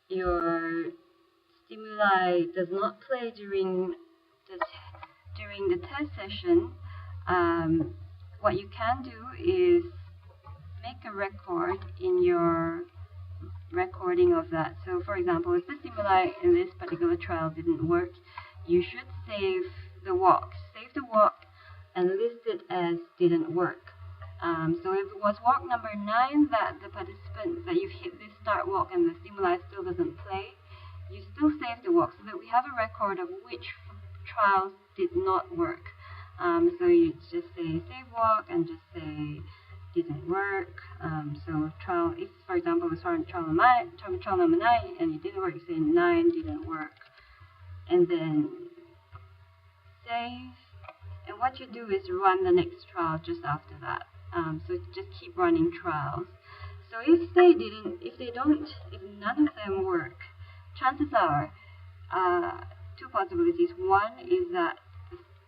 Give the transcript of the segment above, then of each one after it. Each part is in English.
your stimuli does not play during the test session, what you can do is make a record in your recording of that. So for example, if the stimuli in this particular trial didn't work, you should save the walk. Save the walk and list it as didn't work. So if it was walk number 9 that the participant, that you've hit this start walk and the stimuli still doesn't play, you still save the walk so that we have a record of which trials did not work. So you just say save walk and just say didn't work. So trial, if for example it's trial number 9 and it didn't work, you say 9 didn't work, and then save. And what you do is run the next trial just after that. So just keep running trials. So if none of them work, chances are two possibilities. One is that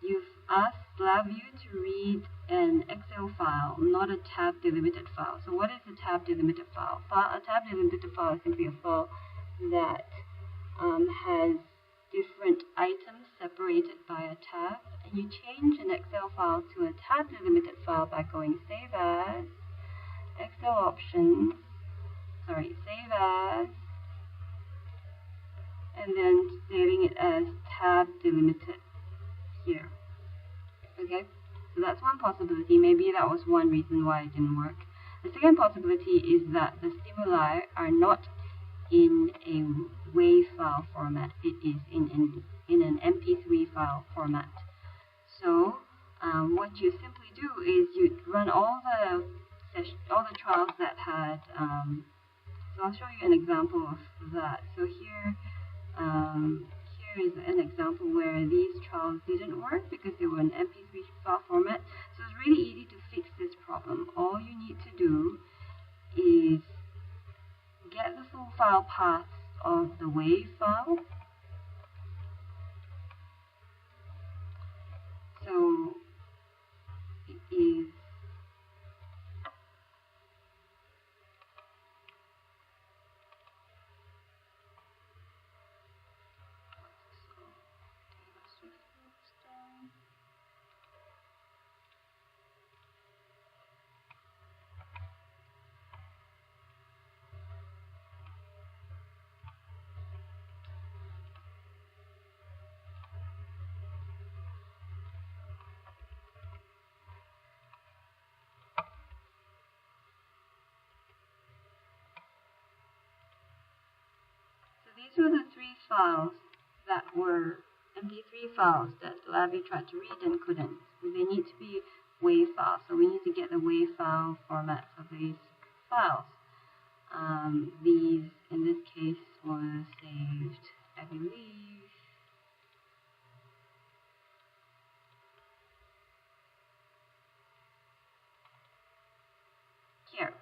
you've asked LabVIEW to read an Excel file, not a tab delimited file. So what is a tab delimited file? A tab delimited file is simply a file that has different items separated by a tab, and you change an Excel file to a tab delimited file by going save as, Excel options, save as, and then saving it as tab delimited here. Okay, so that's one possibility. Maybe that was one reason why it didn't work. The second possibility is that the stimuli are not in a WAV file format. It is in an MP3 file format. So what you simply do is you run all the trials that had. So I'll show you an example of that. So here is an example where these trials didn't work because they were in MP3 file format. So it's really easy to fix this problem. All you need to do is get the full file path of the WAV file. So it is these were the 3 files that were MP3 files that LabVIEW tried to read and couldn't. They need to be WAV files, so we need to get the WAV file format for these files. These, in this case, was saved, I believe, here.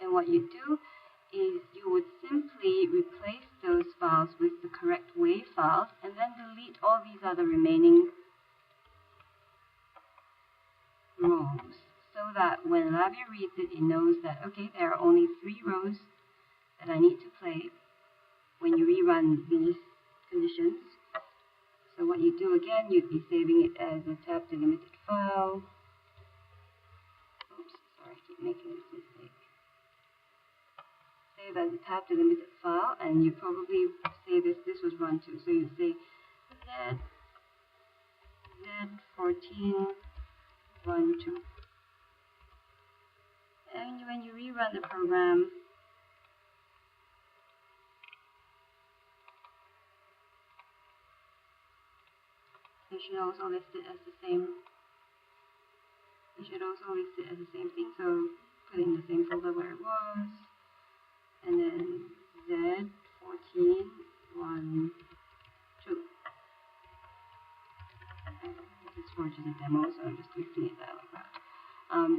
And what you do is you would simply replace those files with the correct WAV files and then delete all these other remaining rows, so that when LabVIEW reads it, it knows that, okay, there are only 3 rows that I need to play when you rerun these conditions. So what you do again, you'd be saving it as a tab delimited file. Oops, sorry, I keep making this mistake. Save as a tab delimited file, and you probably say this was run to. So you say Z14 run to. And when you rerun the program, you should also list it as the same. You should also list it as the same thing. So put it in the same folder where it was, and then Z14 1 2. This is for just a demo, so I'm just listing it there like that.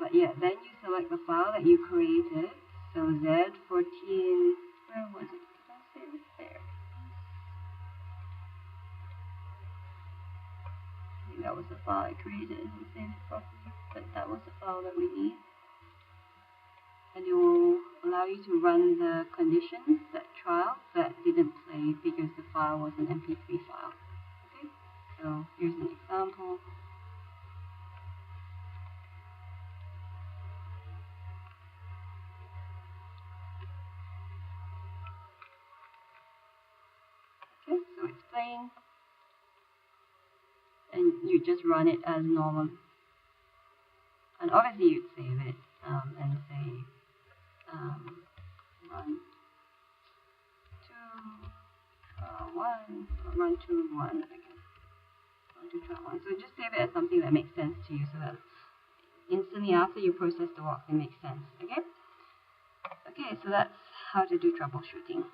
But yeah, then you select the file that you created. So Z14, where was it? Did I save it there? I think that was the file I created and saved it properly, but that was the file that we need. and it will allow you to run the conditions, that trial, that didn't play because the file was an MP3 file. Okay, so here's an example. Okay, so it's playing, and you just run it as normal. And obviously you'd save it and say run 1, I guess. Run 2 trial 1. So just save it as something that makes sense to you, so that instantly after you process the walk, it makes sense. Okay. Okay, so that's how to do troubleshooting.